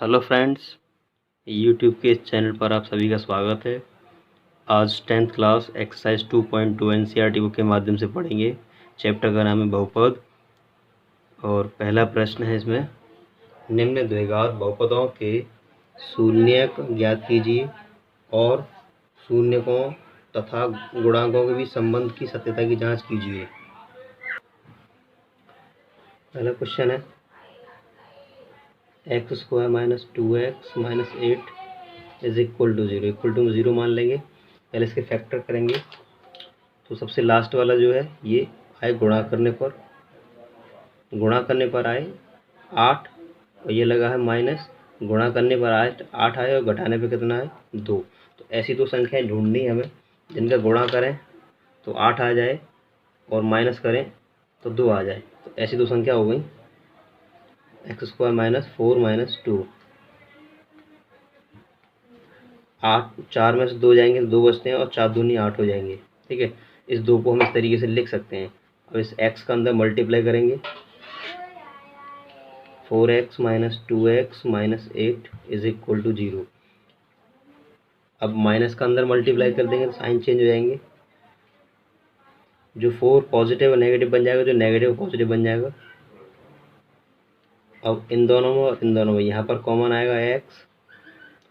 Hello friends, YouTube के इस channel पर आप सभी का स्वागत है। आज 10th class exercise 2.2 NCERT book के माध्यम से पढ़ेंगे। चैप्टर का नाम है बहुपद और पहला प्रश्न है इसमें, निम्न द्विघात बहुपदों के शून्यक ज्ञात कीजिए और शून्यकों तथा गुणांकों के बीच संबंध की सत्यता की जांच कीजिए। पहला क्वेश्चन है x² minus 2x minus 8 is equal to zero. Equal to zero मान लेंगे। पहले इसके फैक्टर करेंगे तो सबसे लास्ट वाला जो है ये आए गुणा करने पर आए 8 और ये लगा है माइनस, गुणा करने पर आए 8 आए और घटाने पर कितना है 2। तो ऐसी दो संख्याएं ढूंढनी है हमें जिनका गुणा करें तो 8 आ जाए और माइनस करें तो 2 आ जाए। तो ऐसी दो संख्या हो गई x² माइनस 4 माइनस 2। 8 4 में से 2 जाएंगे तो 2 बचते हैं और 4 दूनी 8 हो जाएंगे। ठीक है, इस 2 को हम इस तरीके से लिख सकते हैं। अब इस x का अंदर मल्टीप्लाई करेंगे 4x minus 2x minus 8 is equal to 0। अब माइनस का अंदर मल्टीप्लाई कर देंगे तो साइन चेंज हो जाएंगे। जो 4 पॉजिटिव और नेगेटिव बन जाएगा, जो नेगेटिव पॉजिटिव बन जाएगा। अब इन दोनों में और इन दोनों में यहाँ पर कॉमन आएगा x,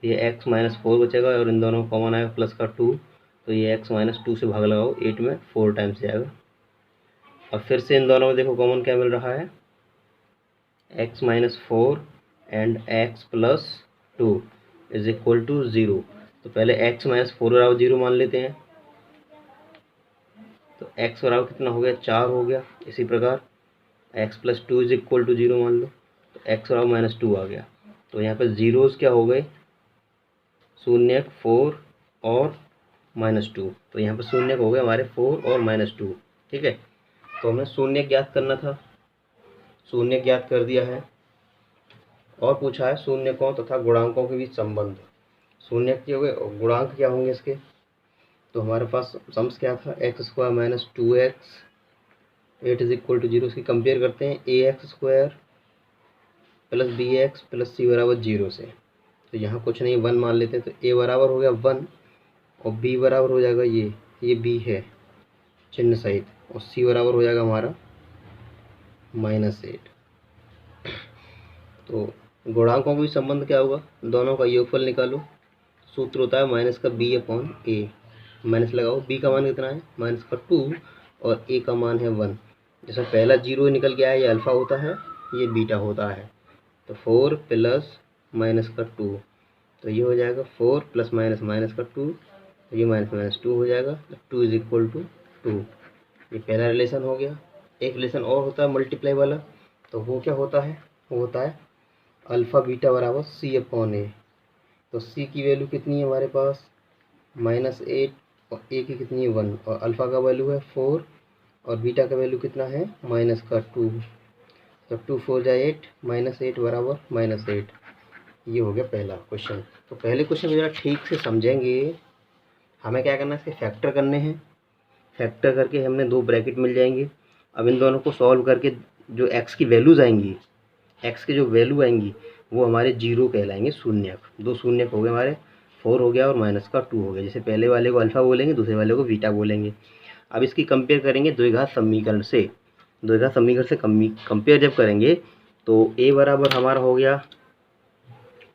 ये x माइनस 4 बचेगा और इन दोनों में कॉमन आएगा प्लस का 2, तो ये x माइनस 2 से भाग लगाओ 8 में 4 टाइम्स जाएगा। अब फिर से इन दोनों में देखो कॉमन क्या मिल रहा है, x minus 4 and x plus 2 is equal to 0। तो पहले x माइनस 4 बराबर 0 मान लेते हैं। तो x बराबर कितना हो गया, 4 हो गया। इसी प्रकार x plus 2 is equal to 0 मान लो, तो x बराबर माइनस 2 आ गया। तो यहाँ पर जीरोस क्या हो गए, शून्य 4 और माइनस 2। तो यहाँ पर शून्य हो गए हमारे 4 और माइनस 2। ठीक है, तो हमें शून्य ज्ञात करना था, शून्य ज्ञात कर दिया है और पूछा है शून्यकों तथा गुणांकों के बीच संबंध। शून्य के हो गए और गुणांक क्या होंगे इसके। तो हमारे पास सम्स क्या था, x² minus 2x 8 is equal to 0। इसकी कंपेयर करते हैं ax² plus bx plus c बराबर 0 से। तो यहाँ कुछ नहीं 1 मान लेते हैं। तो a बराबर हो गया 1 और b बराबर हो जाएगा ये b है चिन्ह सहित, और c बराबर हो जाएगा हमारा -8। तो गुणांकों का भी संबंध क्या होगा, दोनों का योगफल निकालो। सूत्र होता है माइनस का b/a। माइनस लगाओ, b का मान कितना है माइनस का 2 और a का मान है 1। जैसे पहला 0 निकल के आया, ये अल्फ़ा होता है, ये बीटा होता है। तो 4 प्लस माइनस का 2, तो ये हो जाएगा 4 प्लस माइनस माइनस का 2, तो ये माइनस माइनस 2 हो जाएगा। 2 इज इक्वल टू 2। ये पहला रिलेशन हो गया। एक रिलेशन और होता है मल्टीप्लाई वाला, तो वो क्या होता है, वो होता है अल्फ़ा बीटा बराबर c/a। तो c की वैल्यू कितनी है हमारे पास -8 और a की कितनी है 1, और अल्फ़ा का वैल्यू है 4 और बीटा का वैल्यू कितना है माइनस का 2। तो 2 4 जा 8, -8 बराबर -8। ये हो गया पहला क्वेश्चन। तो पहले क्वेश्चन को जरा ठीक से समझेंगे। हमें क्या करना है, इसके फैक्टर करने हैं। फैक्टर करके हमने 2 ब्रैकेट मिल जाएंगे। अब इन दोनों को सॉल्व करके जो x की वैल्यूज आएंगी, x की जो वैल्यू आएंगी वो हमारे 0 कहलाएंगे, शून्यक। 2 शून्यक हो गए हमारे, 4 हो गया और माइनस का 2 हो गया। जैसे पहले वाले को अल्फ़ा बोलेंगे, दूसरे वाले को बीटा बोलेंगे। अब इसकी कंपेयर करेंगे द्विघात समीकरण से। द्विघात समीकरण से कंपेयर जब करेंगे तो a बराबर हमारा हो गया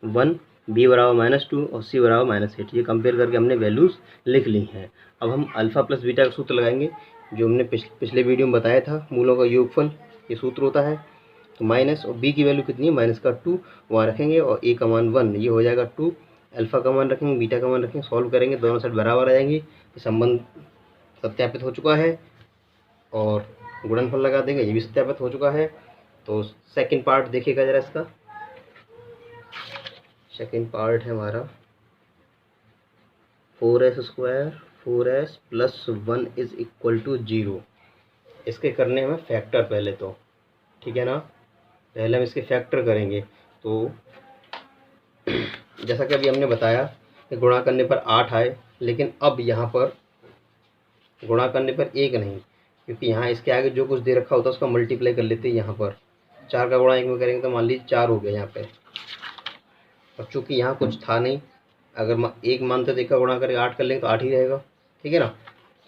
1, b बराबर -2 और c बराबर -8। ये कंपेयर करके हमने वैल्यूज़ लिख ली हैं। अब हम अल्फ़ा प्लस बीटा का सूत्र लगाएंगे, जो हमने पिछले वीडियो में बताया था, मूलों का योगफल ये सूत्र होता है। तो माइनस और b की वैल्यू कितनी है माइनस का 2 वहाँ रखेंगे और a का मान 1, ये हो जाएगा 2। अल्फ़ा का मान रखेंगे, बीटा का मान रखेंगे, सॉल्व करेंगे, दोनों साइड बराबर आ जाएंगे। ये संबंध सत्यापित हो चुका है और गुणनफल लगा देंगे, ये भी सत्यापित हो चुका है। तो सेकंड पार्ट देखिएगा जरा इसका। सेकंड पार्ट है हमारा 4s² 4s plus 1 is equal to 0। इसके करने हमें फैक्टर पहले तो, ठीक है ना। पहले हम इसके फैक्टर करेंगे। तो जैसा कि अभी हमने बताया कि गुणा करने पर 8 आए, लेकिन अब यहाँ पर गुणा करने पर 1 नहीं, क्योंकि यहाँ इसके आगे जो कुछ दे रखा होता है उसका मल्टीप्लाई कर लेते हैं। यहाँ पर 4 का गुणा 1 में करेंगे तो मान लीजिए 4 हो गया यहाँ पे। और चूँकि यहाँ कुछ था नहीं, अगर एक मानते तो एक का गुणा करके 8 कर लेंगे तो 8 ही रहेगा, ठीक है ना।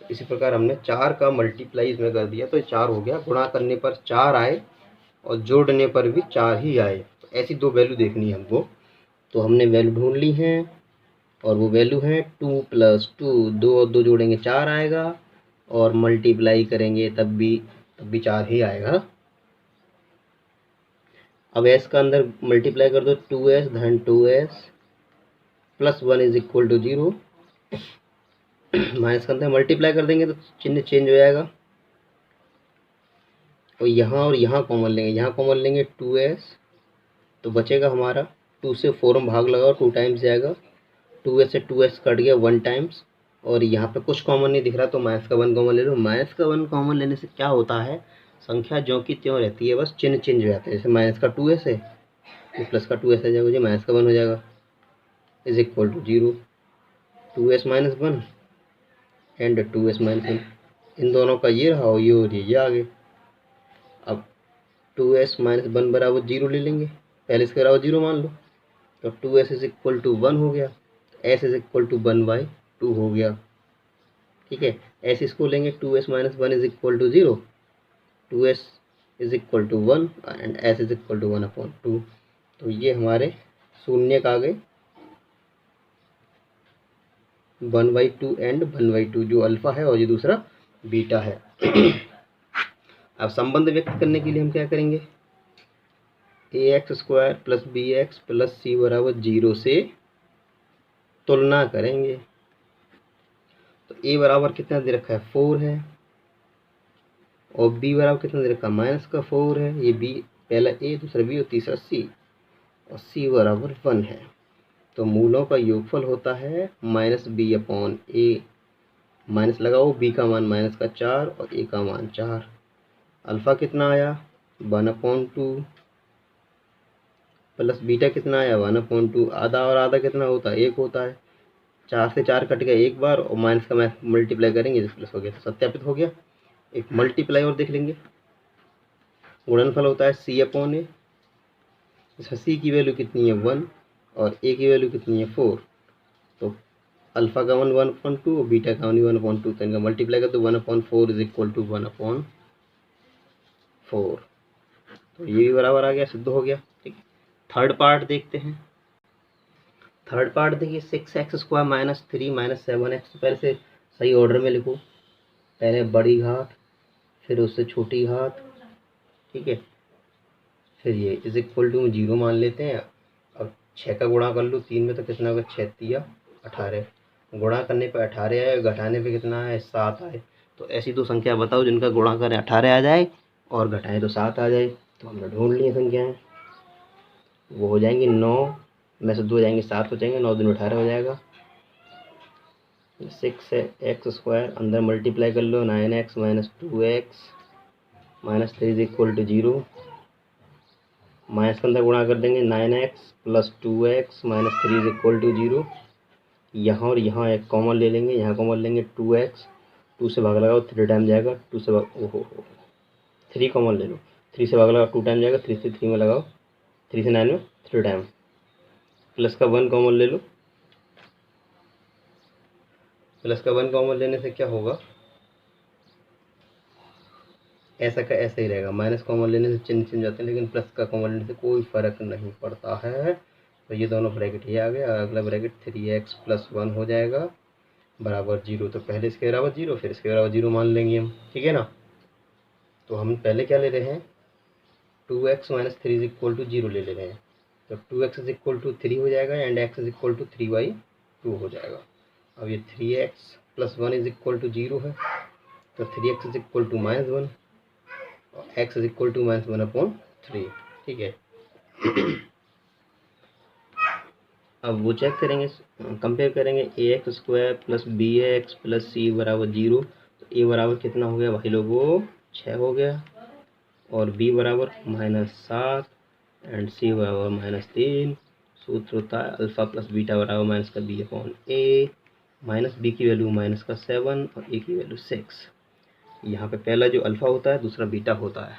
तो इसी प्रकार हमने 4 का मल्टीप्लाई इसमें कर दिया तो ये 4 हो गया। गुणा करने पर 4 आए और जोड़ने पर भी 4 ही आए। तो ऐसी दो वैल्यू देखनी है हमको। तो हमने वैल्यू ढूंढ ली हैं और वो वैल्यू है 2 + 2, 2 और 2 जोड़ेंगे 4 आएगा और मल्टीप्लाई करेंगे तब भी 4 ही आएगा। अब s का अंदर मल्टीप्लाई कर दो 2s धन 2s + 1 = 0। माइनस का अंदर मल्टीप्लाई कर देंगे तो चिन्ह चेंज हो जाएगा और यहाँ कॉमन लेंगे, यहाँ कॉमन लेंगे 2s, तो बचेगा हमारा 2 से 4 में भाग लगाओ 2 टाइम्स जाएगा, 2s से 2s कट गया 1 टाइम्स और यहाँ पे कुछ कॉमन नहीं दिख रहा तो माइनस का 1 कॉमन ले लो। माइनस का 1 कॉमन लेने से क्या होता है, संख्या ज्यों की त्यों रहती है, बस चिन्ह चेंज हो जाते हैं। जैसे माइनस का 2s है तो प्लस का 2s आ जाएगा, माइनस का 1 हो जाएगा = 0। 2s - 1 एंड 2s - 1, इन दोनों का ये रहा और ये आगे। अब 2s - 1 = 0 ले लेंगे, पहले इसके बराबर 0 मान लो, तो 2s = 1 हो गया, s = 1/2 हो गया, ठीक है। s इसको लेंगे 2s - 1 = 0, 2s = 1 एंड s = 1/2। तो ये हमारे शून्य का आ गए 1/2 एंड 1/2, जो अल्फ़ा है और ये दूसरा बीटा है। अब संबंध व्यक्त करने के लिए हम क्या करेंगे, ax² + bx + c = 0 से तुलना करेंगे। तो a बराबर कितना दे रखा है 4 है और b बराबर कितना दे रखा है -4 है। ये b पहला a दूसरा b और तीसरा c और c बराबर 1 है। तो मूलों का योगफल होता है -b/a। माइनस लगाओ, b का मान -4 और a का मान 4। अल्फ़ा कितना आया 1/2 प्लस बीटा कितना आया 1/2। आधा और आधा कितना होता है 1 होता है। 4 से 4 कट गया एक बार और माइनस का मल्टीप्लाई करेंगे तो प्लस हो गया, तो सत्यापित हो गया। एक मल्टीप्लाई और देख लेंगे, गुणनफल होता है c/a। इसमें c की वैल्यू कितनी है 1 और a की वैल्यू कितनी है 4। तो अल्फ़ा का 1/2 और बीटा का 1/2, तो इनका मल्टीप्लाई कर दो 1/4 = 1/4। तो ये भी बराबर आ गया, सिद्ध हो गया, ठीक है। थर्ड पार्ट देखते हैं। थर्ड पार्ट देखिए 6x² - 3 - 7x, तो पहले से सही ऑर्डर में लिखो, पहले बड़ी घात फिर उससे छोटी घात, ठीक है। फिर ये = 0 मान लेते हैं। अब 6 का गुणा कर लो 3 में तो कितना होगा 6 × 3 = 18। गुणा करने पे 18 आए, घटाने पे कितना है 7 आए। तो ऐसी दो संख्या बताओ जिनका गुणा करें 18 आ जाए और घटाएं तो 7 आ जाए। तो हमने ढूंढ ली संख्याएँ, वो हो जाएंगी 9 में से 2 हो जाएंगे 7 हो जाएंगे, 9 दूनी 18 हो जाएगा। 6x² अंदर मल्टीप्लाई कर लो 9x - 2x - 3 = 0। माइनस के अंदर गुणा कर देंगे 9x + 2x - 3 = 0। यहाँ और यहाँ एक कॉमन ले लेंगे, यहाँ कॉमन लेंगे 2x, 2 से भाग लगाओ 3 टाइम जाएगा, 2 से भाग ओहो 3 कॉमन ले लो, 3 से भाग लगाओ 2 टाइम जाएगा, 3 से 3 में लगाओ, 3 से 9 में 3 टाइम। प्लस का 1 कॉमन ले लो, प्लस का 1 कॉमन लेने से क्या होगा, ऐसा का ऐसा ही रहेगा। माइनस कॉमन लेने से चिन्ह चेंज जाते हैं, लेकिन प्लस का कॉमन लेने से कोई फर्क नहीं पड़ता है। तो ये दोनों ब्रैकेट ये आ गया, अगला ब्रैकेट 3x + 1 हो जाएगा बराबर 0। तो पहले इसके बराबर 0 फिर इसके बराबर 0 मान लेंगे हम, ठीक है ना। तो हम पहले क्या ले रहे हैं 2x - 3 = 0 ले रहे हैं। तो 2x = 3 हो जाएगा एंड x = 3/2 हो जाएगा। अब ये 3x + 1 = 0 है, तो 3x = -1 और x = -1/3, ठीक है। अब वो चेक करेंगे, कंपेयर करेंगे ax² + bx + c = 0। तो a बराबर कितना हो गया भाई लोगों 6 हो गया और b बराबर -7 एंड c बराबर -3। सूत्र होता है अल्फ़ा + बीटा बराबर -b/a। -b की वैल्यू -7 और a की वैल्यू 6। यहाँ पे पहला जो अल्फ़ा होता है दूसरा बीटा होता है।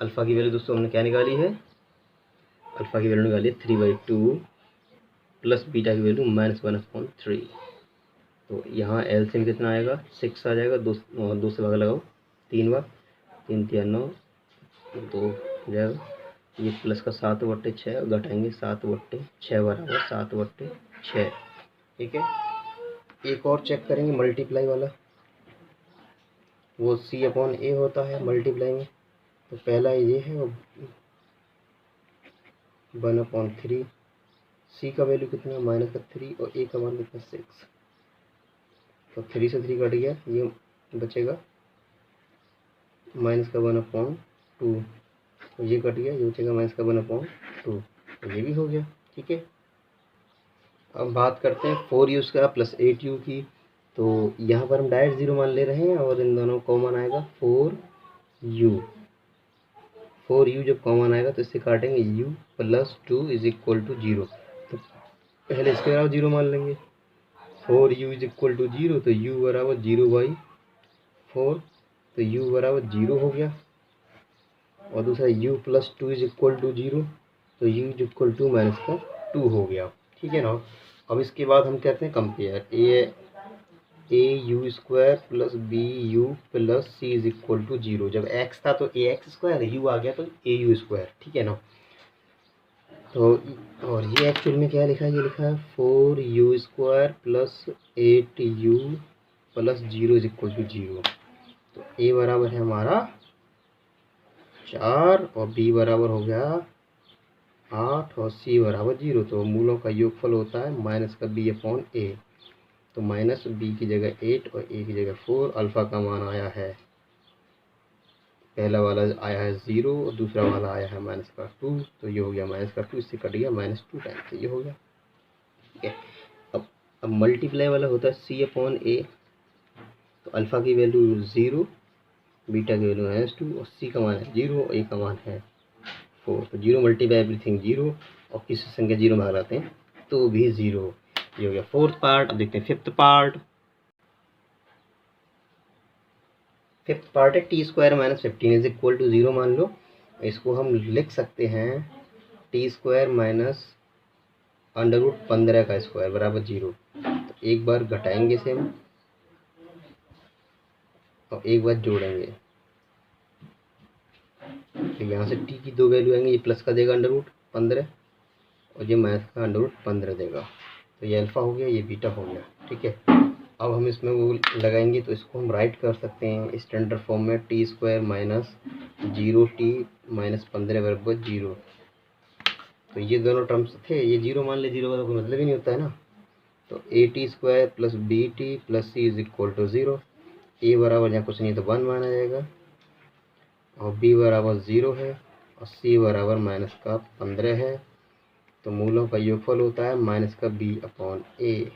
अल्फ़ा की वैल्यू दोस्तों हमने क्या निकाली है, अल्फ़ा की वैल्यू निकाली है 3/2 प्लस बीटा की वैल्यू -1/3। तो यहाँ एलसीएम कितना आएगा, 6 आ जाएगा। दो से भाग लगाओ 3 बार, 3 3 9, 2 हो जाएगा। ये प्लस का 7/6 घटाएंगे 7/6 बराबर 7/6। ठीक है, एक और चेक करेंगे मल्टीप्लाई वाला, वो C/A होता है मल्टीप्लाई में। तो पहला ये है, और 1/3। C का वैल्यू कितना है, -3, और A का मान कितना 6। तो 3 से 3 कट गया, ये बचेगा -1/2। तो ये कट गया, ये बचेगा -1/2। तो ये भी हो गया। ठीक है, अब बात करते हैं 4u का प्लस 8u की। तो यहाँ पर हम डायरेक्ट 0 मान ले रहे हैं और इन दोनों कॉमन आएगा 4u। 4u जब कॉमन आएगा तो इससे काटेंगे u + 2 = 0। तो पहले इसके बराबर 0 मान लेंगे। 4u = 0, तो u बराबर 0/4। तो u बराबर 0 हो गया। और दूसरा u + 2 = 0, तो u = -2 हो गया। ठीक है ना। अब इसके बाद हम कहते हैं कंपेयर, au² + bu + c = 0। जब x था तो ax², u आ गया तो au²। ठीक है ना। तो और ये एक्चुअल में क्या लिखा है, ये लिखा है 4u² + 8u + 0 = 0। तो a बराबर है हमारा 4 और b बराबर हो गया 8 और c बराबर 0। तो मूलों का योगफल होता है -b/a। तो -b की जगह 8 और a की जगह 4। अल्फ़ा का मान आया है, पहला वाला आया है 0 और दूसरा वाला आया है -2। तो ये हो गया -2, इससे कट गया -2 टाइम, तो ये हो गया। ठीक है, अब मल्टीप्लाई वाला होता है C/A। तो अल्फ़ा की वैल्यू 0, बीटा की वैल्यू -2, और c का मान है 0 और a का मान है 4। तो 0 × एवरीथिंग 0, और किसी संख्या 0 में लाते हैं तो भी 0। ये हो गया फोर्थ पार्ट। अब देखते हैं फिफ्थ पार्ट। फिफ्थ पार्ट है t² - 15 = 0 मान लो। इसको हम लिख सकते हैं t² - √15² बराबर 0। तो एक बार घटाएंगे इसे हम और एक बार जोड़ेंगे। तो यहाँ से t की 2 वैल्यू आएंगे, ये प्लस का देगा √15 और ये माइनस का √15 देगा। तो ये अल्फ़ा हो गया, ये बीटा हो गया। ठीक है, अब हम इसमें वो लगाएंगे तो इसको हम राइट कर सकते हैं स्टैंडर्ड फॉर्म में, t² - 0t - 15 बराबर 0। तो ये दोनों टर्म्स थे, ये 0 मान ले, 0 का तो कोई मतलब ही नहीं होता है ना। तो at² + bt + c = 0। a बराबर यहाँ कुछ नहीं तो 1 माना जाएगा, और b बराबर 0 है, और c बराबर -15 है। तो मूलों का योगफल होता है -b/a।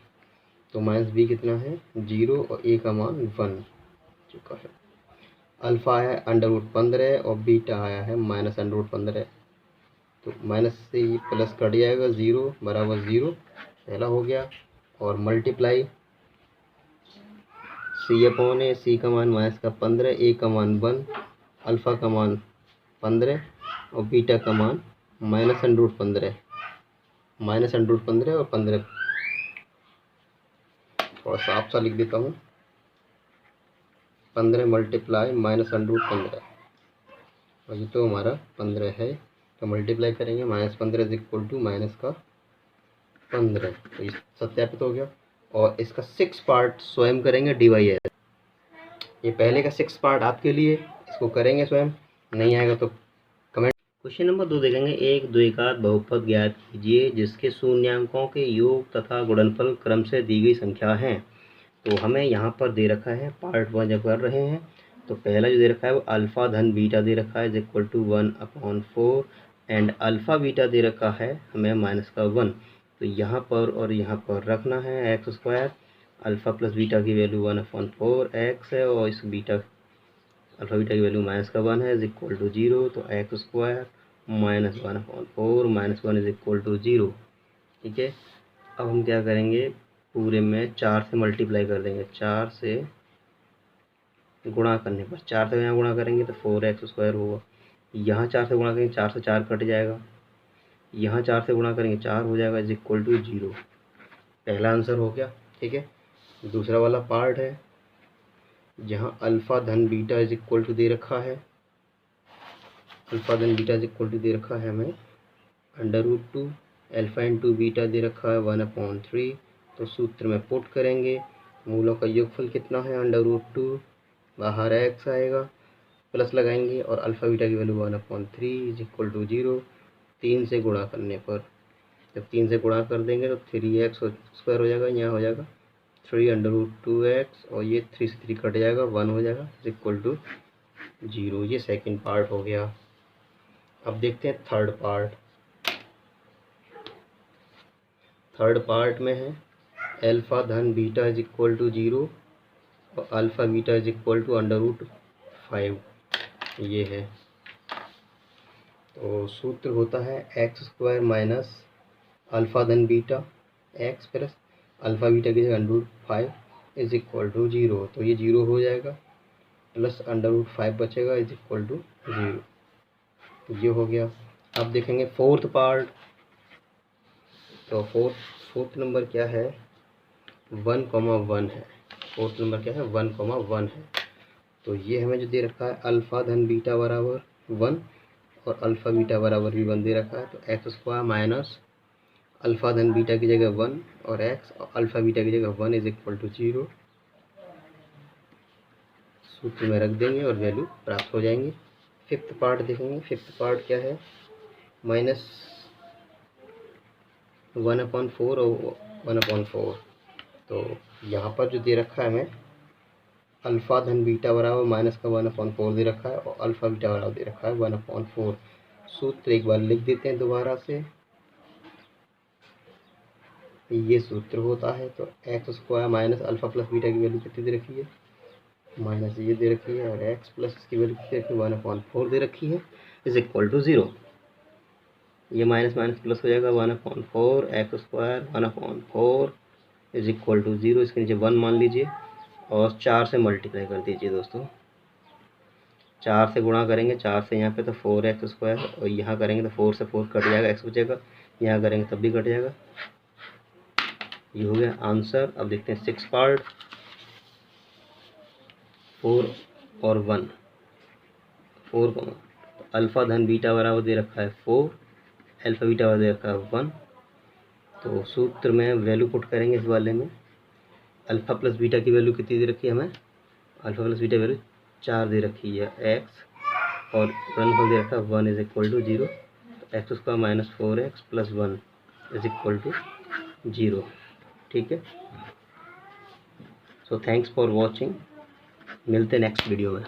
तो -b कितना है 0 और a का मान 1 चुका है। अल्फ़ा है √15 और बीटा आया है -√15। तो माइनस से ये प्लस कट जाएगा, 0 बराबर 0 पहला हो गया। और मल्टीप्लाई C/A, c का मान -15, a का मान 1, अल्फ़ा का मान 15 और बीटा का मान -√15। -√15 और 15 थोड़ा साफ सा लिख देता हूँ। 15 मल्टीप्लाई -√15, और ये तो हमारा 15 है। तो मल्टीप्लाई करेंगे -15 = -15। तो ये सत्यापित हो गया। और इसका 6 पार्ट स्वयं करेंगे DYS। ये पहले का 6 पार्ट आपके लिए, इसको करेंगे स्वयं, नहीं आएगा तो कमेंट। क्वेश्चन नंबर 2 देखेंगे। एक द्विघात बहुपद ज्ञात कीजिए जिसके शून्यांकों के योग तथा गुणनफल क्रम से दी गई संख्या है। तो हमें यहाँ पर दे रखा है, पार्ट 1 जब कर रहे हैं तो पहला जो दे रखा है वो अल्फ़ा धन बीटा दे रखा है = 1/4, एंड अल्फ़ा बीटा दे रखा है हमें -1। तो यहाँ पर और यहाँ पर रखना है x²। अल्फ़ा प्लस बीटा की वैल्यू 1/4x है, और इस बीटा अल्फ़ा बीटा की वैल्यू -1 है = 0। तो x² - 1/4 -1 = 0। ठीक है, अब हम क्या करेंगे, पूरे में 4 से मल्टीप्लाई कर देंगे। 4 से गुणा करने पर, 4 से यहाँ गुणा करेंगे तो 4x² होगा। यहाँ 4 से गुणा करेंगे, 4 से 4 कट जाएगा, यहाँ 4 से गुणा करेंगे 4 हो जाएगा इज इक्वल टू 0। पहला आंसर हो गया। ठीक है, दूसरा वाला पार्ट है जहाँ अल्फ़ा धन बीटा इज इक्वल टू दे रखा है, अल्फ़ा धन बीटा इज इक्वल टू दे रखा है हमें √2, अल्फ़ा इंटू बीटा दे रखा है 1/3। तो सूत्र में पुट करेंगे, मूलों का योगफल कितना है √2, बाहर x आएगा, प्लस लगाएंगे और अल्फ़ा बीटा की वैल्यू 1/3 इज इक्वल टू 0। 3 से गुणा करने पर, जब 3 से गुणा कर देंगे तो 3x स्क्वायर हो जाएगा, यहाँ हो जाएगा 3√2x और ये 3 से 3 कट जाएगा, 1 हो जाएगा इज इक्वल टू 0। ये सेकंड पार्ट हो गया। अब देखते हैं थर्ड पार्ट। थर्ड पार्ट में है अल्फ़ा धन बीटा इज इक्वल टू 0 और alpha beta is equal to √5। ये है, तो सूत्र होता है x² माइनस अल्फ़ा धन beta x plus alpha beta की जगह √5 इज इक्वल टू 0। तो ये 0 हो जाएगा, प्लस √5 बचेगा इज इक्वल टू 0। ये हो गया। अब देखेंगे फोर्थ पार्ट। तो फोर्थ नंबर क्या है 1,1 है। फोर्थ नंबर क्या है 1,1 है। तो ये हमें जो दे रखा है अल्फ़ा धन बीटा बराबर 1 और अल्फ़ा बीटा बराबर भी 1 दे रखा है। तो x² माइनस अल्फ़ा धन बीटा की जगह 1 और x और अल्फ़ा बीटा की जगह 1 इज इक्वल टू 0। सूत्र में रख देंगे और वैल्यू प्राप्त हो जाएंगे। फिफ्थ पार्ट देखेंगे। फिफ्थ पार्ट क्या है -1/4 और 1/4। तो यहाँ पर जो दे रखा है हमें अल्फ़ा धन बीटा बराबर माइनस का 1/4 दे रखा है और अल्फ़ा बीटा बराबर दे रखा है 1/4। सूत्र एक बार लिख देते हैं दोबारा से। ये सूत्र होता है, तो x² minus alpha plus beta की वैल्यू कितनी दे रखी है माइनस ये दे रखी है और x प्लस इसकी वैल्यू कितनी रखी है 1/4 दे रखी है इज इक्वल टू 0। ये माइनस माइनस प्लस हो जाएगा 1/4 x² 1/4 इज इक्वल टू 0। इसके नीचे 1 मान लीजिए और 4 से मल्टीप्लाई कर दीजिए दोस्तों। 4 से गुणा करेंगे, 4 से यहाँ पे तो 4x² और यहाँ करेंगे तो 4 से 4 कट जाएगा, x बचेगा, यहाँ करेंगे तब भी कट जाएगा। ये हो गया आंसर। अब देखते हैं सिक्स पार्ट। 4 और 1, 4 अल्फ़ा धन बीटा बराबर दे रखा है 4, अल्फ़ा बीटा बराबर दे रखा है 1। तो सूत्र में वैल्यू पुट करेंगे इस वाले में। अल्फ़ा प्लस बीटा की वैल्यू कितनी दे रखी है हमें अल्फ़ा प्लस बीटा वैल्यू 4 दे रखी है x और गुणनफल दे रखा है 1 इज इक्वल टू 0। तो x² minus 4x plus 1 is equal to 0। ठीक है, सो थैंक्स फॉर वॉचिंग। मिलते हैं नेक्स्ट वीडियो में।